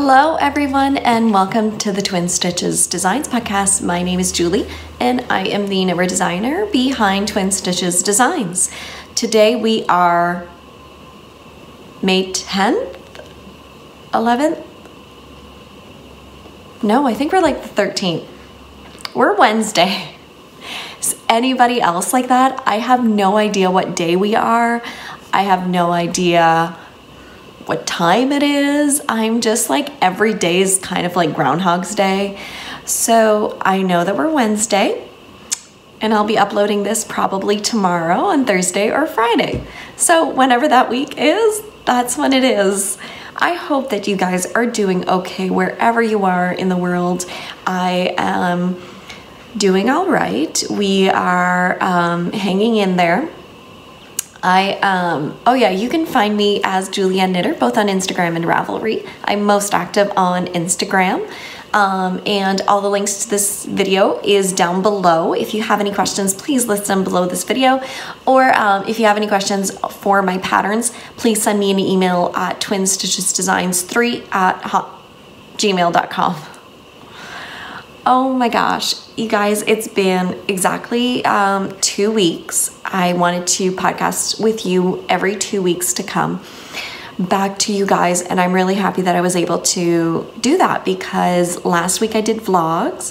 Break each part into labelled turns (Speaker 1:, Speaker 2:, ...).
Speaker 1: Hello everyone and welcome to the Twin Stitches Designs podcast. My name is Julie and I am the knitwear designer behind Twin Stitches Designs. Today we are May 10th? 11th? No, I think we're like the 13th. We're Wednesday. Is anybody else like that? I have no idea what day we are. I have no idea what time it is. I'm just like, every day is kind of like Groundhog's Day. So I know that we're Wednesday and I'll be uploading this probably tomorrow on Thursday or Friday. So whenever that week is, that's when it is. I hope that you guys are doing okay wherever you are in the world. I am doing all right. We are hanging in there. Oh yeah, you can find me as Julianne Knitter, both on Instagram and Ravelry. I'm most active on Instagram. And all the links to this video is down below. If you have any questions, please list them below this video. Or if you have any questions for my patterns, please send me an email at twinstitchesdesigns3@gmail.com. Oh my gosh, you guys, it's been exactly 2 weeks. I wanted to podcast with you every 2 weeks to come back to you guys, and I'm really happy that I was able to do that because last week I did vlogs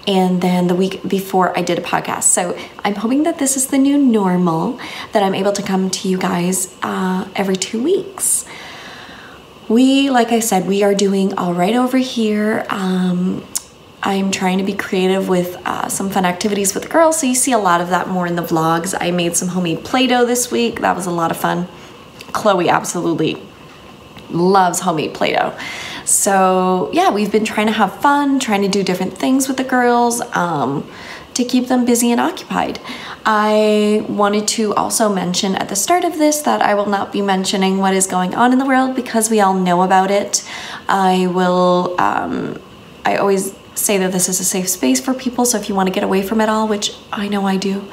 Speaker 1: and then the week before I did a podcast. So I'm hoping that this is the new normal, that I'm able to come to you guys every 2 weeks. Like I said, we are doing all right over here. I'm trying to be creative with some fun activities with the girls, so you see a lot of that more in the vlogs. I made some homemade Play-Doh this week. That was a lot of fun. Chloe absolutely loves homemade Play-Doh. So yeah, we've been trying to have fun, trying to do different things with the girls to keep them busy and occupied. I wanted to also mention at the start of this that I will not be mentioning what is going on in the world because we all know about it. I always say that this is a safe space for people, so if you want to get away from it all, which I know I do,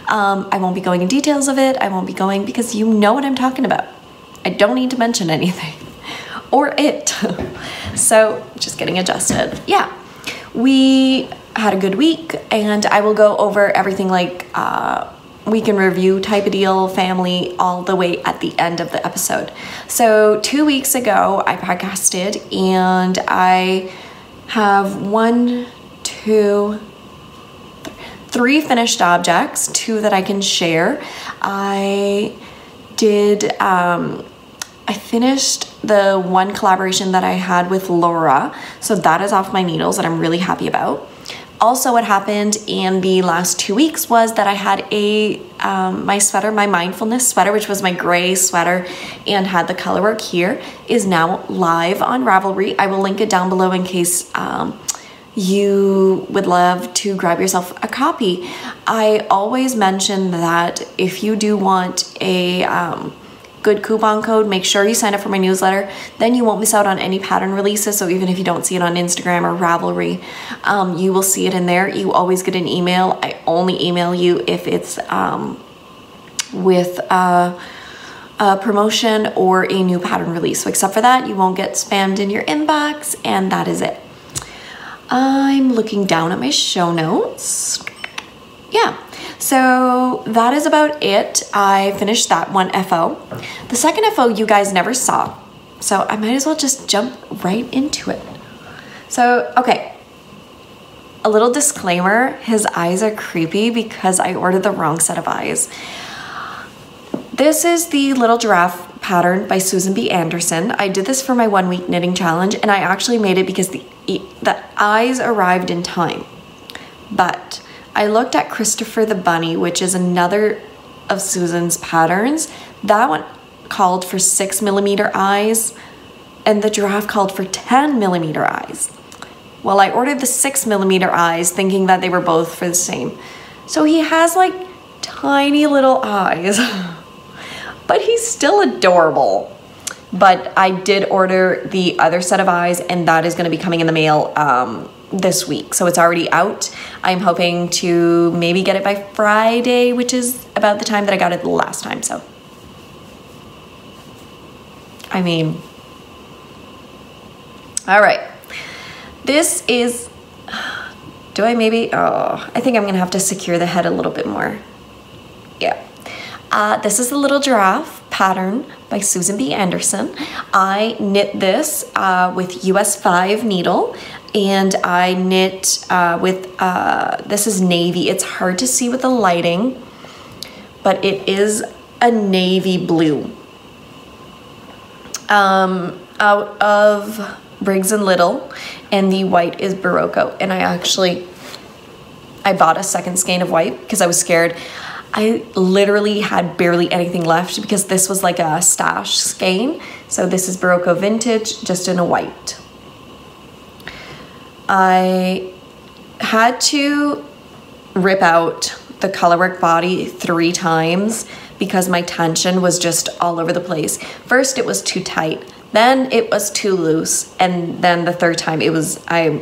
Speaker 1: I won't be going in details of it. I won't be going because you know what I'm talking about. I don't need to mention anything or it. So just getting adjusted. Yeah, we had a good week and I will go over everything like week in review type of deal, family, all the way at the end of the episode. So 2 weeks ago I podcasted and I have 3 finished objects, 2 that I can share. I finished the one collaboration that I had with Laura, so that is off my needles that I'm really happy about. Also, what happened in the last 2 weeks was that I had my sweater, my Mindfulness sweater, which was my gray sweater and had the color work here, is now live on Ravelry. I will link it down below in case you would love to grab yourself a copy. I always mention that if you do want a good coupon code, make sure you sign up for my newsletter. Then you won't miss out on any pattern releases. So even if you don't see it on Instagram or Ravelry, you will see it in there. You always get an email. I only email you if it's with a promotion or a new pattern release. So except for that, you won't get spammed in your inbox, and that is it. I'm looking down at my show notes. Yeah, so that is about it. I finished that one FO. The second FO you guys never saw, so I might as well just jump right into it. So, okay, a little disclaimer, his eyes are creepy because I ordered the wrong set of eyes. This is the Little Giraffe pattern by Susan B. Anderson. I did this for my 1 week knitting challenge and I actually made it because the eyes arrived in time. But I looked at Christopher the Bunny, which is another of Susan's patterns. That one called for 6mm eyes and the giraffe called for 10mm eyes. Well, I ordered the 6mm eyes thinking that they were both for the same. So he has like tiny little eyes. But he's still adorable. But I did order the other set of eyes and that is going to be coming in the mail this week. So it's already out. I'm hoping to maybe get it by Friday, which is about the time that I got it the last time. So, I mean, All right, this is, do I maybe, oh, I think I'm gonna have to secure the head a little bit more. Yeah. This is the Little Giraffe pattern by Susan B. Anderson. I knit this with US 5 needle, and I knit with, this is navy. It's hard to see with the lighting, but it is a navy blue. Out of Briggs and Little, and the white is Berroco. And I bought a second skein of white because I was scared. I literally had barely anything left because this was like a stash skein. So this is Berroco Vintage, just in a white. I had to rip out the colorwork body 3 times because my tension was just all over the place. First, it was too tight. Then it was too loose. And then the 3rd time it was, I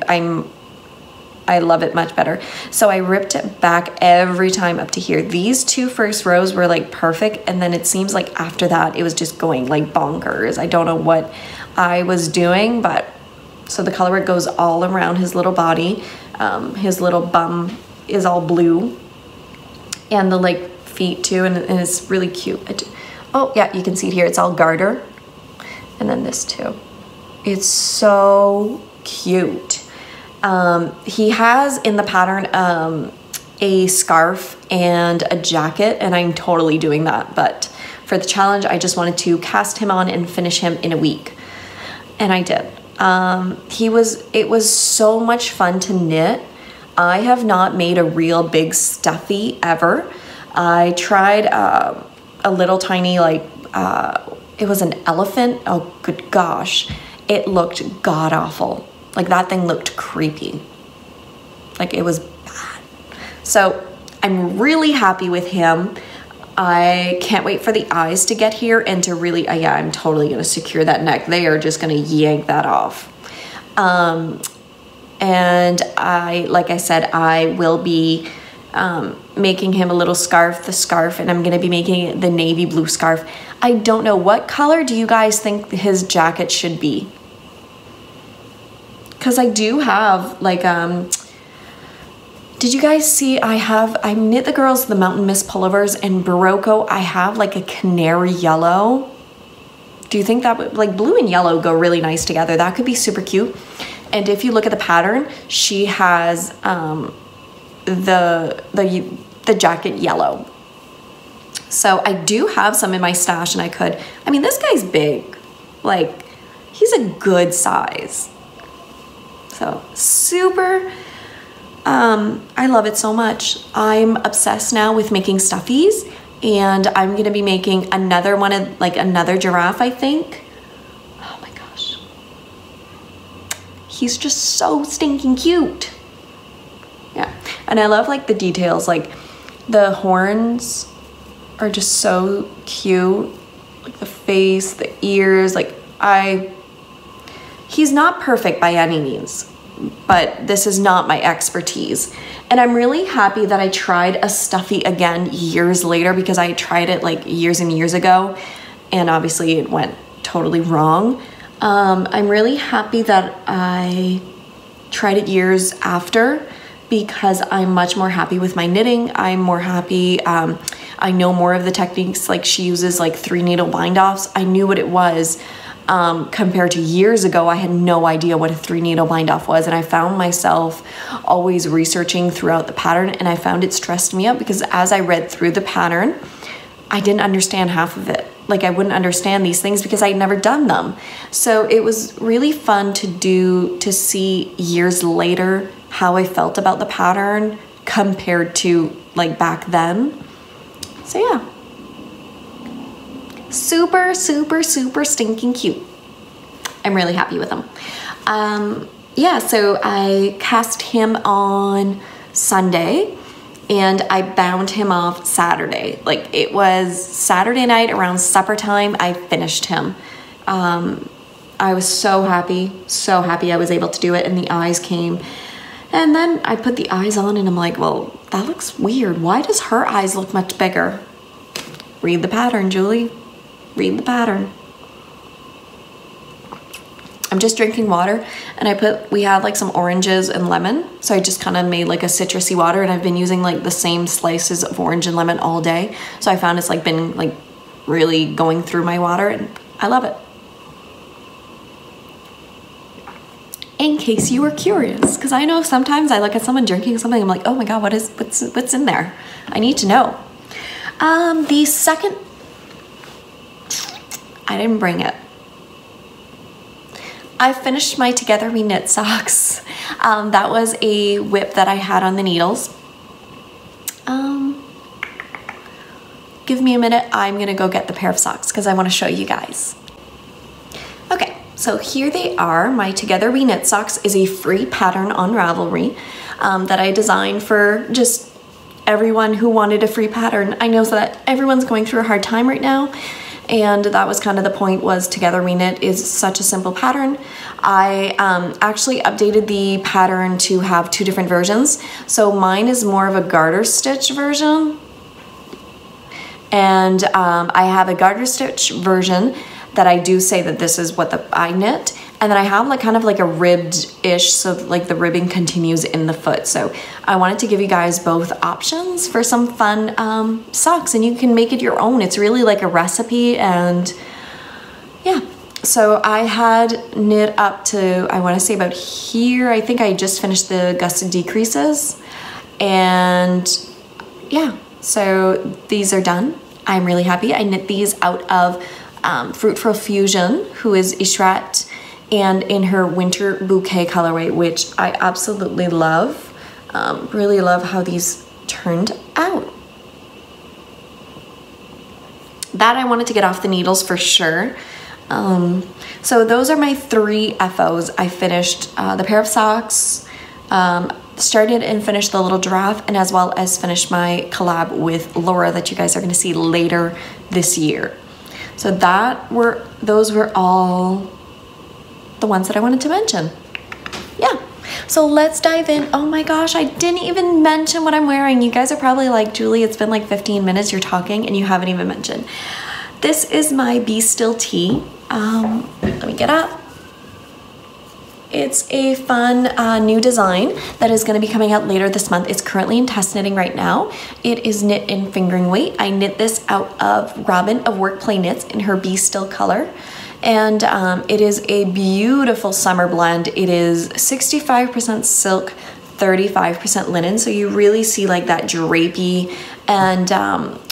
Speaker 1: love it much better. So I ripped it back every time up to here. These 2 first rows were like perfect. And then it seems like after that, it was just going like bonkers. I don't know what I was doing, but so the colorwork goes all around his little body. His little bum is all blue, and the like feet too. And it's really cute. Oh yeah, you can see it here. It's all garter. And then this too. It's so cute. He has in the pattern a scarf and a jacket, and I'm totally doing that. But for the challenge, I just wanted to cast him on and finish him in a week. And I did. It was so much fun to knit. I have not made a real big stuffy ever. I tried a little tiny, like, it was an elephant. Oh, good gosh. It looked god-awful. Like, that thing looked creepy. Like, it was bad. So I'm really happy with him. I can't wait for the eyes to get here and to really, yeah, I'm totally going to secure that neck. They are just going to yank that off. And like I said, I will be making him a little scarf, and I'm going to be making it the navy blue scarf. I don't know, what color do you guys think his jacket should be? Because I do have like, did you guys see I knit the girls the Mountain Mist pullovers, and Berroco, I have like a canary yellow. Do you think that would, like, blue and yellow go really nice together? That could be super cute. And if you look at the pattern, she has the jacket yellow. So I do have some in my stash, and I mean, this guy's big. Like, he's a good size. So super, I love it so much. I'm obsessed now with making stuffies, and I'm gonna be making another one of, like, another giraffe, I think. Oh my gosh. He's just so stinking cute. Yeah, and I love like the details, like the horns are just so cute. Like the face, the ears, like he's not perfect by any means, but this is not my expertise. And I'm really happy that I tried a stuffy again years later, because I tried it like years and years ago, and obviously it went totally wrong. I'm really happy that I tried it years after, because I'm much more happy with my knitting. I'm more happy. I know more of the techniques. Like, she uses like 3 needle bind offs. I knew what it was. Compared to years ago, I had no idea what a 3 needle bind off was, and I found myself always researching throughout the pattern, and I found it stressed me out, because as I read through the pattern, I didn't understand half of it. Like, I wouldn't understand these things because I'd never done them. So it was really fun to see years later how I felt about the pattern compared to like back then. So yeah. Super, super, super stinking cute. I'm really happy with him. Yeah, so I cast him on Sunday, and I bound him off Saturday. Like, it was Saturday night around supper time, I finished him. I was so happy I was able to do it, and the eyes came. And then I put the eyes on, and I'm like, well, that looks weird. Why does her eyes look much bigger? Read the pattern, Julie. Read the pattern. I'm just drinking water, and we had like some oranges and lemon. So I just kind of made like a citrusy water, and I've been using like the same slices of orange and lemon all day. So I found it's like been like really going through my water, and I love it. In case you were curious, because I know sometimes I look at someone drinking something, I'm like, oh my God, what's in there? I need to know. The second, I didn't bring it. I finished my Together We Knit socks. That was a whip that I had on the needles. Give me a minute, I'm gonna go get the pair of socks because I wanna show you guys. Okay. So here they are. My Together We Knit socks is a free pattern on Ravelry that I designed for just everyone who wanted a free pattern. I know that everyone's going through a hard time right now, and that was kind of the point, was Together We Knit is such a simple pattern. I actually updated the pattern to have 2 different versions. So mine is more of a garter stitch version, and I have a garter stitch version that I do say that this is what I knit, and then I have like kind of like a ribbed-ish, so like the ribbing continues in the foot. So I wanted to give you guys both options for some fun socks, and you can make it your own. It's really like a recipe, and yeah. So I had knit up to, I want to say about here. I think I just finished the gusset decreases, and yeah, so these are done. I'm really happy. I knit these out of Fruitful Fusion, who is Ishrat, and in her Winter Bouquet colorway, which I absolutely love. Really love how these turned out. That I wanted to get off the needles for sure. So those are my 3 FOs. I finished the pair of socks, started and finished the Little Giraffe, and as well as finished my collab with Laura that you guys are going to see later this year. So those were all the ones that I wanted to mention. Yeah, so let's dive in. Oh my gosh, I didn't even mention what I'm wearing. You guys are probably like, Julie, it's been like 15 minutes you're talking and you haven't even mentioned. This is my Be Still tee. Let me get up. It's a fun new design that is going to be coming out later this month. It's currently in test knitting right now. It is knit in fingering weight. I knit this out of Robin of Work Play Knits in her Be Still color. And it is a beautiful summer blend. It is 65% silk, 35% linen. So you really see like that drapey, and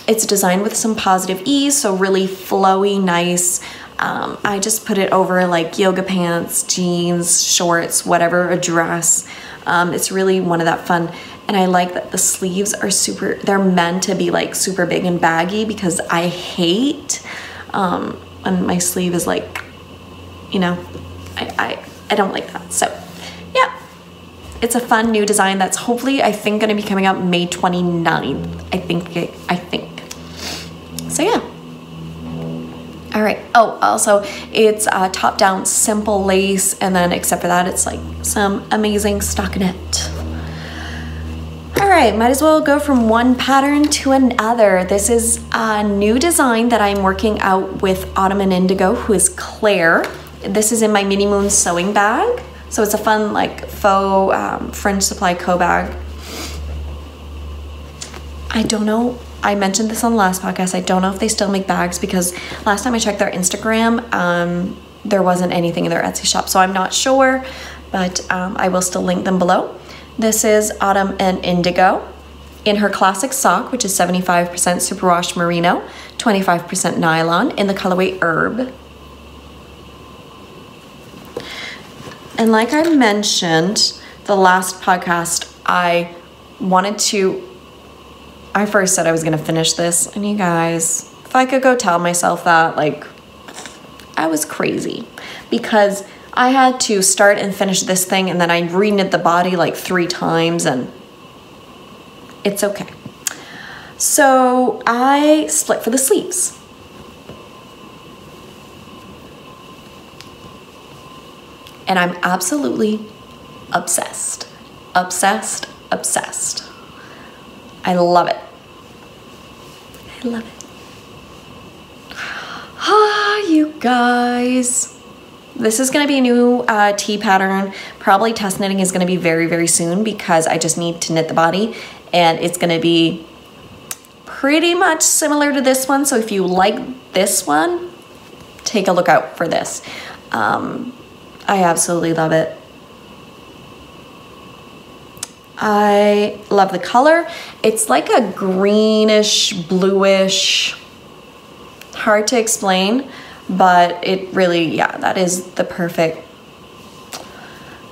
Speaker 1: it's designed with some positive ease. So really flowy, nice. I just put it over like yoga pants, jeans, shorts, whatever, a dress. It's really one of that fun. And I like that the sleeves are they're meant to be like super big and baggy, because I hate when my sleeve is like, you know, I don't like that. So yeah, it's a fun new design that's hopefully, I think, gonna be coming out May 29th. I think. So yeah. All right. Oh, also it's top down simple lace, and then except for that, it's like some amazing stockinette. All right, might as well go from one pattern to another. This is a new design that I'm working out with Ottoman Indigo, who is Claire. This is in my Mini Moon sewing bag. So it's a fun like faux French Supply Co bag. I don't know. I mentioned this on the last podcast. I don't know if they still make bags, because last time I checked their Instagram, there wasn't anything in their Etsy shop. So I'm not sure, but I will still link them below. This is Autumn and Indigo in her classic sock, which is 75% superwash merino, 25% nylon, in the colorway Herb. And like I mentioned the last podcast, I first said I was gonna finish this, and you guys, if I could go tell myself that, like, I was crazy, because I had to start and finish this thing, and then I re-knit the body like 3 times, and it's okay. So I split for the sleeves. And I'm absolutely obsessed. Obsessed, obsessed. I love it. I love it. Ah, you guys. this is going to be a new tee pattern. Probably test knitting is going to be very, very soon because I just need to knit the body, and it's going to be pretty much similar to this one. So if you like this one, take a look out for this. I absolutely love it. I love the color. It's like a greenish, bluish, hard to explain, but it really, yeah, that is the perfect,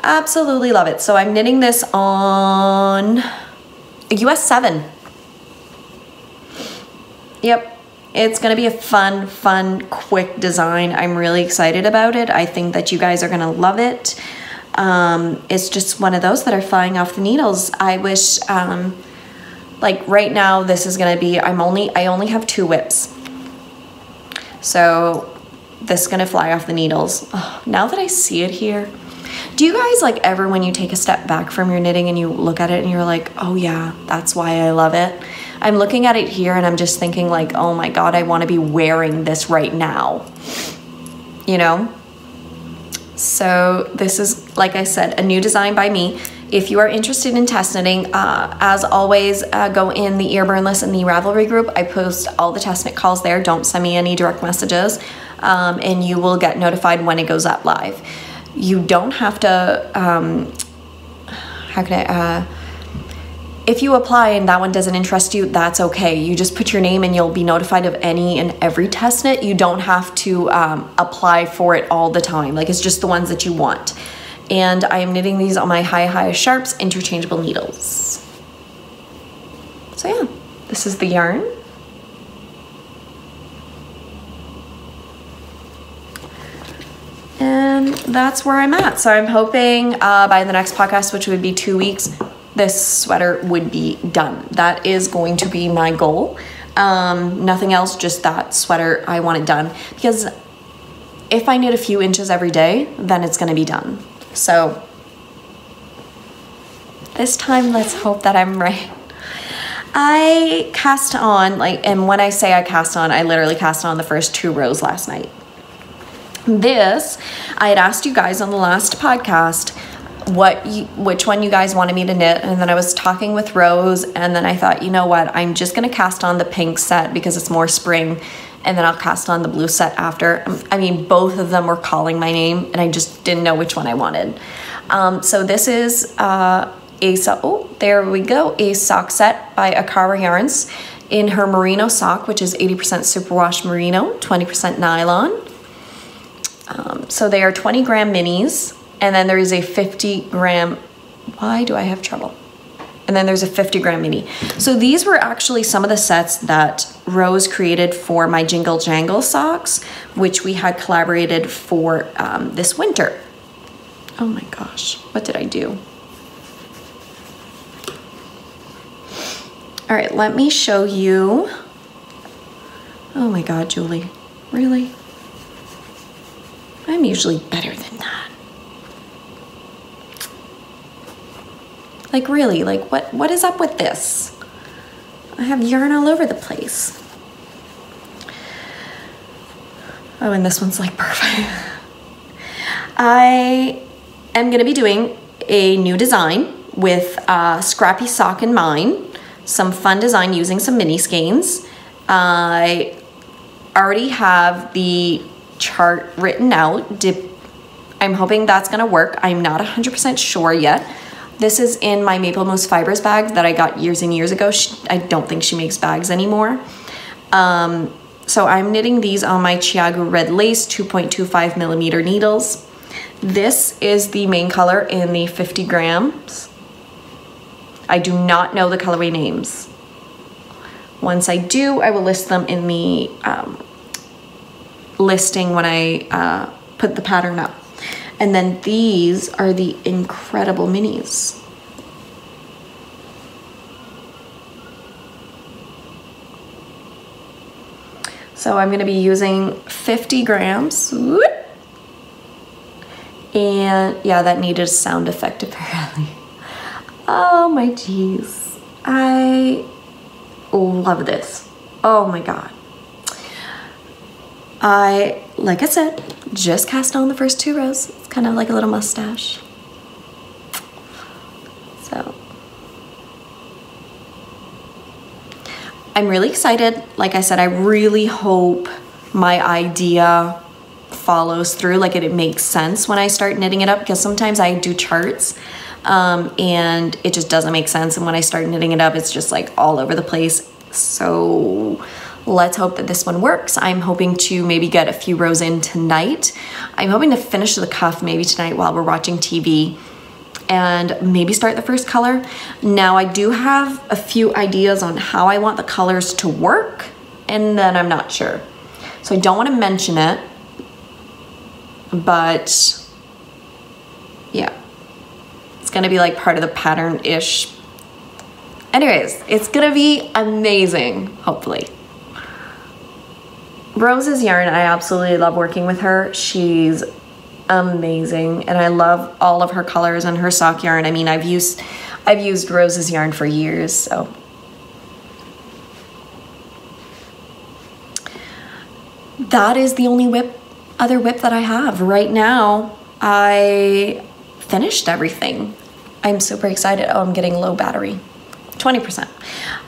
Speaker 1: absolutely love it. So I'm knitting this on a US 7. Yep, it's gonna be a fun, quick design. I'm really excited about it. I think that you guys are gonna love it. It's just one of those that are flying off the needles. I wish, like right now, this is gonna be, I only have 2 whips. So this is gonna fly off the needles. Oh, now that I see it here, do you guys like ever when you take a step back from your knitting and you look at it and you're like, oh yeah, that's why I love it. I'm looking at it here and I'm just thinking like, oh my God, I wanna be wearing this right now, you know? So this is, like I said, a new design by me. If you are interested in test knitting, as always, go in the Earburn List and the Ravelry group. I post all the test knit calls there. Don't send me any direct messages, and you will get notified when it goes up live. You don't have to, if you apply and that one doesn't interest you, that's okay. You just put your name and you'll be notified of any and every test knit. You don't have to apply for it all the time. Like, it's just the ones that you want. And I am knitting these on my High Sharps interchangeable needles. So yeah, this is the yarn. And that's where I'm at. So I'm hoping by the next podcast, which would be 2 weeks, this sweater would be done. That is going to be my goal. Nothing else, just that sweater, I want it done. Because if I knit a few inches every day, then it's gonna be done. So this time, let's hope that I'm right. I cast on, like, and when I say I cast on, I literally cast on the first 2 rows last night. This, I had asked you guys on the last podcast which one you guys wanted me to knit, and then I was talking with Rose, and then I thought, you know what, I'm just gonna cast on the pink set because it's more spring, and then I'll cast on the blue set after. I mean, both of them were calling my name and I just didn't know which one I wanted. So this is there we go, a sock set by Akara Yarns in her merino sock, which is 80% superwash merino, 20% nylon. So they are 20 gram minis, and then there is a 50 gram, why do I have trouble? And then there's a 50 gram mini. So these were actually some of the sets that Rose created for my Jingle Jangle socks, which we had collaborated for this winter. Oh my gosh, what did I do? All right, let me show you. Oh my God, Julie, really? I'm usually better than that. Like really, like what is up with this? I have yarn all over the place. Oh, and this one's like perfect. I am gonna be doing a new design with a scrappy sock in mind, some fun design using some mini skeins. I already have the chart written out. I'm hoping that's gonna work. I'm not 100% sure yet. This is in my Maple Mousse Fibers bag that I got years and years ago. I don't think she makes bags anymore. So I'm knitting these on my Chiago Red Lace 2.25 millimeter needles. This is the main color in the 50 grams. I do not know the colorway names. Once I do, I will list them in the listing when I put the pattern up. And then these are the incredible minis. So I'm gonna be using 50 grams. And yeah, that needed a sound effect apparently. Oh my geez. I love this. Oh my God. I like I said, just cast on the first 2 rows. It's kind of like a little mustache. So I'm really excited. Like I said, I really hope my idea follows through, like it makes sense when I start knitting it up, because sometimes I do charts and it just doesn't make sense, and when I start knitting it up it's just like all over the place. So let's hope that this one works. I'm hoping to maybe get a few rows in tonight. I'm hoping to finish the cuff maybe tonight while we're watching TV, and maybe start the first color. Now I do have a few ideas on how I want the colors to work, and then I'm not sure. So I don't want to mention it, but yeah, it's gonna be like part of the pattern-ish. Anyways, it's gonna be amazing, hopefully. Rose's yarn, I absolutely love working with her. She's amazing, and I love all of her colors and her sock yarn. I mean, I've used Rose's yarn for years, so. That is the only other whip that I have. Right now, I finished everything. I'm super excited. Oh, I'm getting low battery. 20%.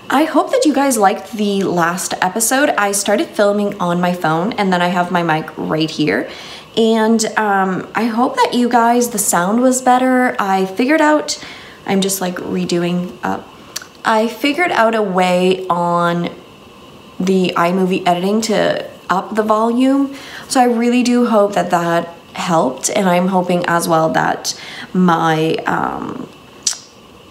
Speaker 1: I hope that you guys liked the last episode. I started filming on my phone, and then I have my mic right here. And I hope that you guys, the sound was better. I figured out, I'm just like redoing up. I figured out a way on the iMovie editing to up the volume. So I really do hope that that helped. And I'm hoping as well that my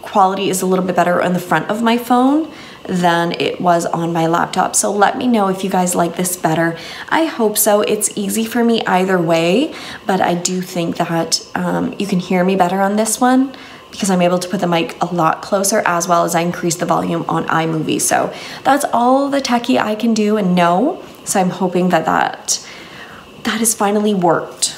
Speaker 1: quality is a little bit better on the front of my phone than it was on my laptop. So let me know if you guys like this better. I hope so. It's easy for me either way, but I do think that you can hear me better on this one because I'm able to put the mic a lot closer, as well as I increase the volume on iMovie. So that's all the techie I can do and know. So I'm hoping that that has finally worked.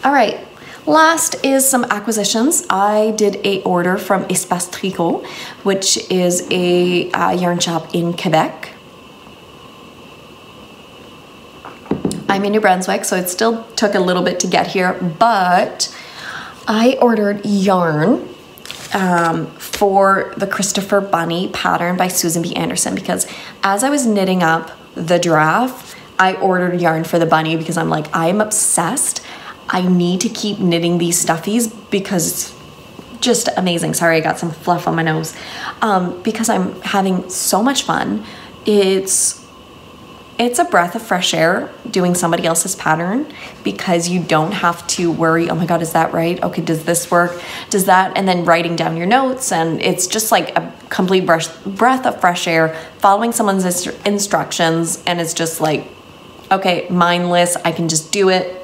Speaker 1: All right. Last is some acquisitions. I did a order from Espace Tricot, which is a yarn shop in Quebec. I'm in New Brunswick, so it still took a little bit to get here, but I ordered yarn for the Christopher Bunny pattern by Susan B. Anderson, because as I was knitting up the giraffe, I ordered yarn for the bunny because I'm like, I'm obsessed. I need to keep knitting these stuffies because it's just amazing. Sorry, I got some fluff on my nose. Because I'm having so much fun. It's a breath of fresh air doing somebody else's pattern, because you don't have to worry, oh my God, is that right? Okay, does this work? Does that? And then writing down your notes, and it's just like a complete breath of fresh air, following someone's instructions, and it's just like, okay, mindless, I can just do it.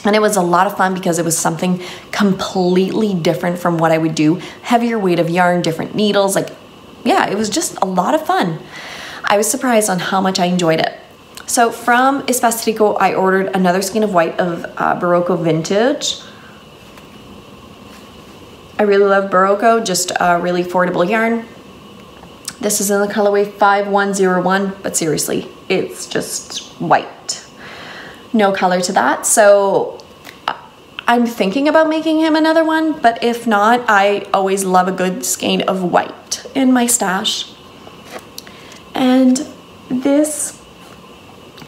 Speaker 1: And it was a lot of fun because it was something completely different from what I would do. Heavier weight of yarn, different needles, like, yeah, it was just a lot of fun. I was surprised on how much I enjoyed it. So from Espace Tricot, I ordered another skein of white of Berroco Vintage. I really love Berroco, just a really affordable yarn. This is in the colorway 5101, but seriously, it's just white. No color to that, so I'm thinking about making him another one, but if not, I always love a good skein of white in my stash. And this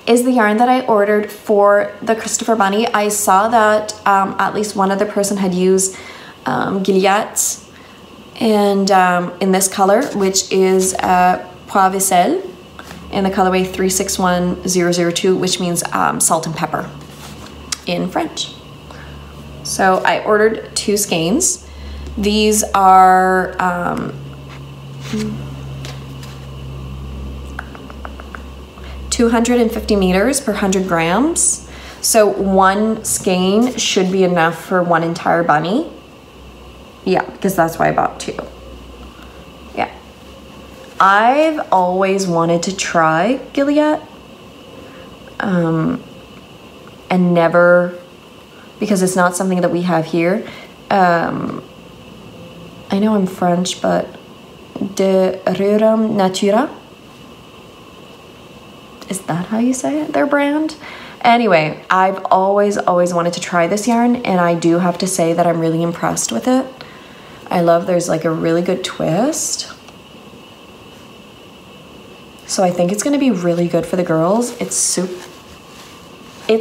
Speaker 1: is the yarn that I ordered for the Christopher Bunny. I saw that at least one other person had used GILLIATT, and in this color, which is Poivre in the colorway 361002, which means salt and pepper in French. So I ordered 2 skeins. These are 250 meters per 100 grams. So 1 skein should be enough for 1 entire bunny. Yeah, because that's why I bought 2. Yeah. I've always wanted to try GILLIATT and never, because it's not something that we have here. I know I'm French, but RERUM NATURA. Is that how you say it? Their brand? Anyway, I've always wanted to try this yarn, and I do have to say that I'm really impressed with it. I love there's like a really good twist. So I think it's gonna be really good for the girls. It's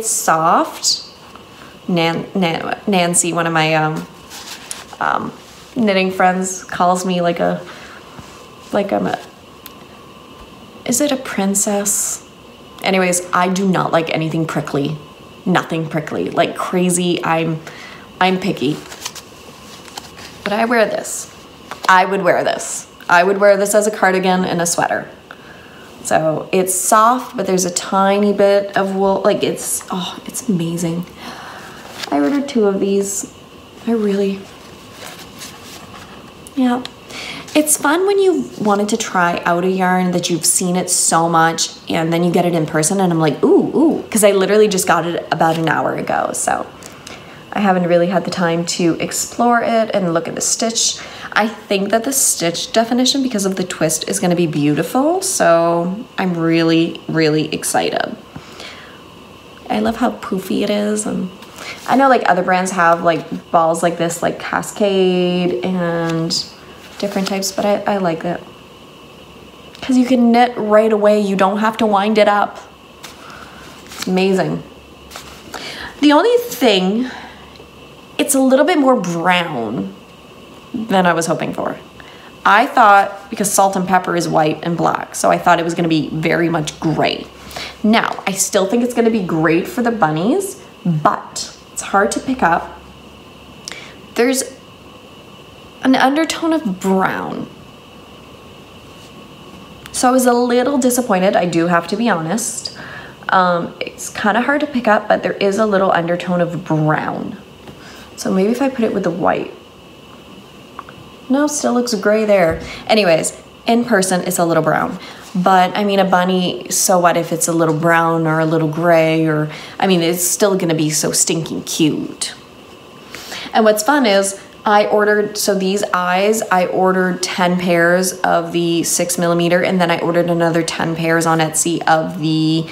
Speaker 1: soft. Nancy, one of my knitting friends, calls me like I'm a, is it a princess? Anyways, I do not like anything prickly. Nothing prickly, like crazy. I'm picky. But I wear this. I would wear this. I would wear this as a cardigan and a sweater. So it's soft, but there's a tiny bit of wool. Like it's amazing. I ordered 2 of these. Yeah. It's fun when you wanted to try out a yarn that you've seen it so much and then you get it in person and I'm like, ooh, because I literally just got it about an hour ago. So I haven't really had the time to explore it and look at the stitch. I think that the stitch definition, because of the twist, is going to be beautiful. So I'm really, really excited. I love how poofy it is. And I know like other brands have like balls like this, like Cascade and different types, but I like it. Because you can knit right away. You don't have to wind it up. It's amazing. The only thing, it's a little bit more brown than I was hoping for. I thought, because salt and pepper is white and black, so I thought it was going to be very much gray. Now, I still think it's going to be great for the bunnies, but it's hard to pick up. There's an undertone of brown. So I was a little disappointed, I do have to be honest. It's kind of hard to pick up, but there is a little undertone of brown. So maybe if I put it with the white. No, still looks gray there. Anyways, in person, it's a little brown. But I mean, a bunny, so what if it's a little brown or a little gray, or, I mean, it's still gonna be so stinking cute. And what's fun is I ordered, so these eyes, I ordered 10 pairs of the 6mm, and then I ordered another 10 pairs on Etsy of the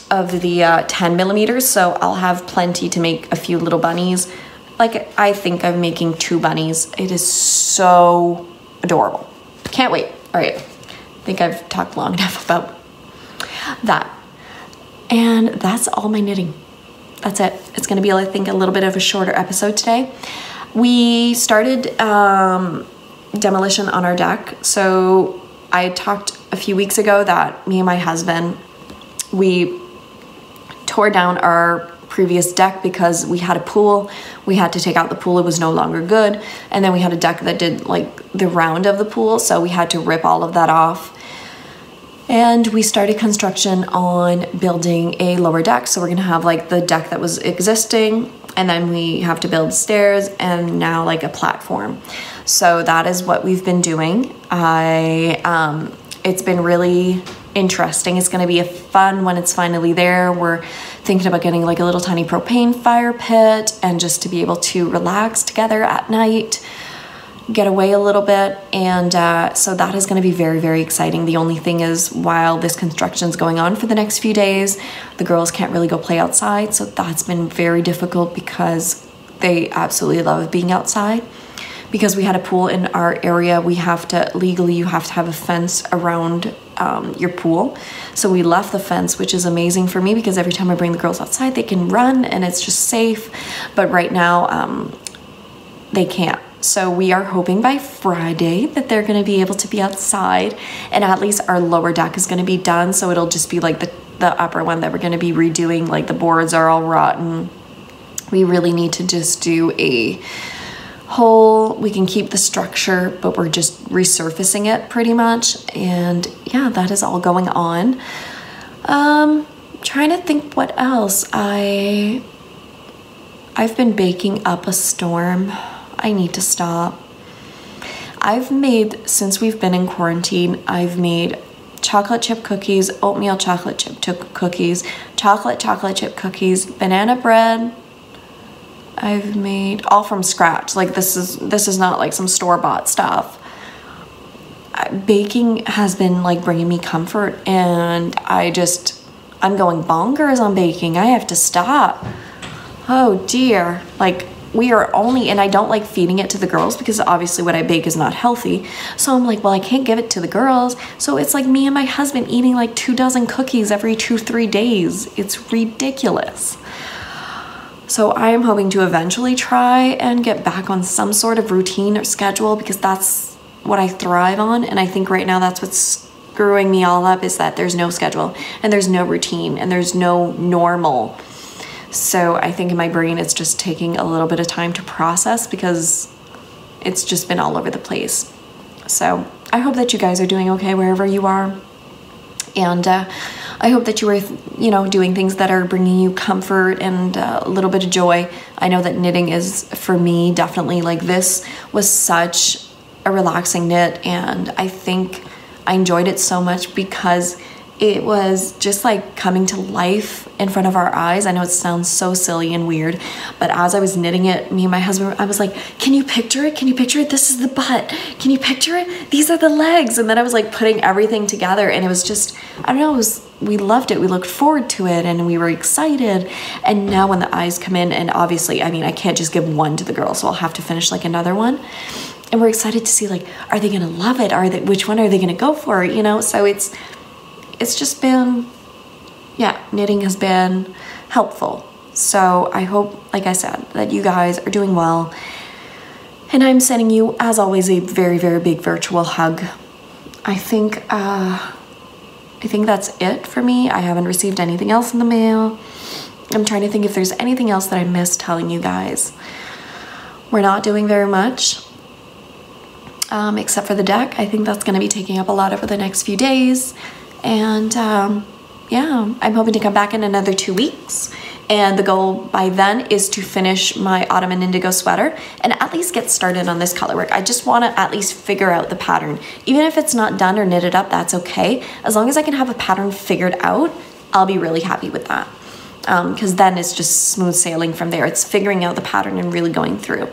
Speaker 1: 10mm. So I'll have plenty to make a few little bunnies. Like, I think I'm making 2 bunnies. It is so adorable. Can't wait. All right. I think I've talked long enough about that. And that's all my knitting. That's it. It's going to be, I think, a little bit of a shorter episode today. We started demolition on our deck. So I talked a few weeks ago that me and my husband, we tore down our previous deck because we had a pool. We had to take out the pool. It was no longer good. And then we had a deck that did like the round of the pool. So we had to rip all of that off. And we started construction on building a lower deck. So we're gonna have like the deck that was existing, and then we have to build stairs and now like a platform. So that is what we've been doing. It's been really interesting. It's gonna be a fun when it's finally there. We're thinking about getting like a little tiny propane fire pit and just to be able to relax together at night, get away a little bit. And so that is going to be very, very exciting. The only thing is, while this construction is going on for the next few days, the girls can't really go play outside. So that's been very difficult because they absolutely love being outside. Because we had a pool in our area, we have to, legally, you have to have a fence around your pool. So we left the fence, which is amazing for me because every time I bring the girls outside, they can run and it's just safe. But right now, they can't. So we are hoping by Friday that they're going to be able to be outside, and at least our lower deck is going to be done. So it'll just be like the upper one that we're going to be redoing. Like the boards are all rotten. We really need to just do a whole, we can keep the structure, but we're just resurfacing it pretty much. And yeah, that is all going on. Trying to think what else. I've been baking up a storm. I need to stop. I've made, since we've been in quarantine, I've made chocolate chip cookies, oatmeal chocolate chip cookies, chocolate chip cookies, banana bread. I've made all from scratch. Like this is not like some store-bought stuff. baking has been like bringing me comfort, and I'm going bonkers on baking. I have to stop. Oh dear. Like, we are only, and I don't like feeding it to the girls because obviously what I bake is not healthy. So I'm like, well, I can't give it to the girls. So it's like me and my husband eating like 24 cookies every 2-3 days. It's ridiculous. So I am hoping to eventually try and get back on some sort of routine or schedule, because that's what I thrive on. And I think right now that's what's screwing me all up, is that there's no schedule and there's no routine and there's no normal. So I think in my brain it's just taking a little bit of time to process, because it's just been all over the place. So I hope that you guys are doing okay wherever you are. And I hope that you are, you know, doing things that are bringing you comfort and a little bit of joy. I know that knitting is, for me, definitely, like, this was such a relaxing knit, and I think I enjoyed it so much because it was just like coming to life in front of our eyes. I know it sounds so silly and weird, but as I was knitting it, me and my husband, I was like, can you picture it? Can you picture it? This is the butt. Can you picture it? These are the legs. And then I was like putting everything together, and it was just, I don't know, we loved it. We looked forward to it and we were excited. And now when the eyes come in, and obviously, I mean, I can't just give one to the girls, so I'll have to finish like another one. And we're excited to see, like, are they gonna love it? Which one are they gonna go for? You know, so it's just been, yeah, knitting has been helpful. So I hope, like I said, that you guys are doing well. And I'm sending you, as always, a very, very big virtual hug. I think that's it for me. I haven't received anything else in the mail. I'm trying to think if there's anything else that I missed telling you guys. We're not doing very much, except for the deck. I think that's gonna be taking up a lot over the next few days. And yeah, I'm hoping to come back in another 2 weeks. And the goal by then is to finish my Ottoman Indigo sweater and at least get started on this color work. I just want to at least figure out the pattern. Even if it's not done or knitted up, that's okay. As long as I can have a pattern figured out, I'll be really happy with that. Because then it's just smooth sailing from there. It's figuring out the pattern and really going through.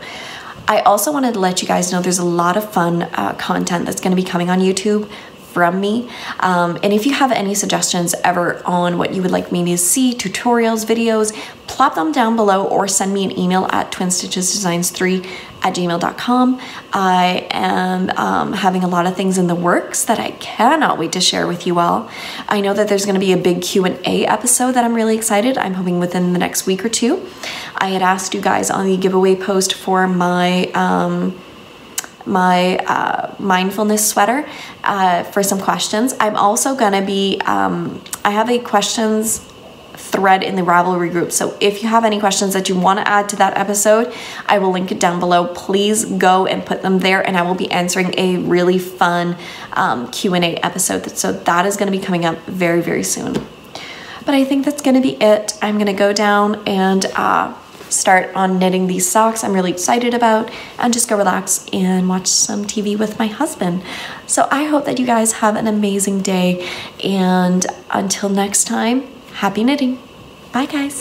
Speaker 1: I also wanted to let you guys know there's a lot of fun content that's going to be coming on YouTube from me. And if you have any suggestions ever on what you would like me to see, tutorials, videos, plop them down below or send me an email at twinstitchesdesigns3@gmail.com. I am having a lot of things in the works that I cannot wait to share with you all. I know that there's going to be a big Q&A episode that I'm really excited. I'm hoping within the next week or two. I had asked you guys on the giveaway post for my mindfulness sweater for some questions. I'm also gonna be, I have a questions thread in the Ravelry group. So if you have any questions that you want to add to that episode, I will link it down below. Please go and put them there, and I will be answering a really fun Q&A episode. So that is going to be coming up very, very soon. But I think that's going to be it. I'm going to go down and start on knitting these socks I'm really excited about, and just go relax and watch some TV with my husband. So I hope that you guys have an amazing day, and until next time, happy knitting. Bye guys.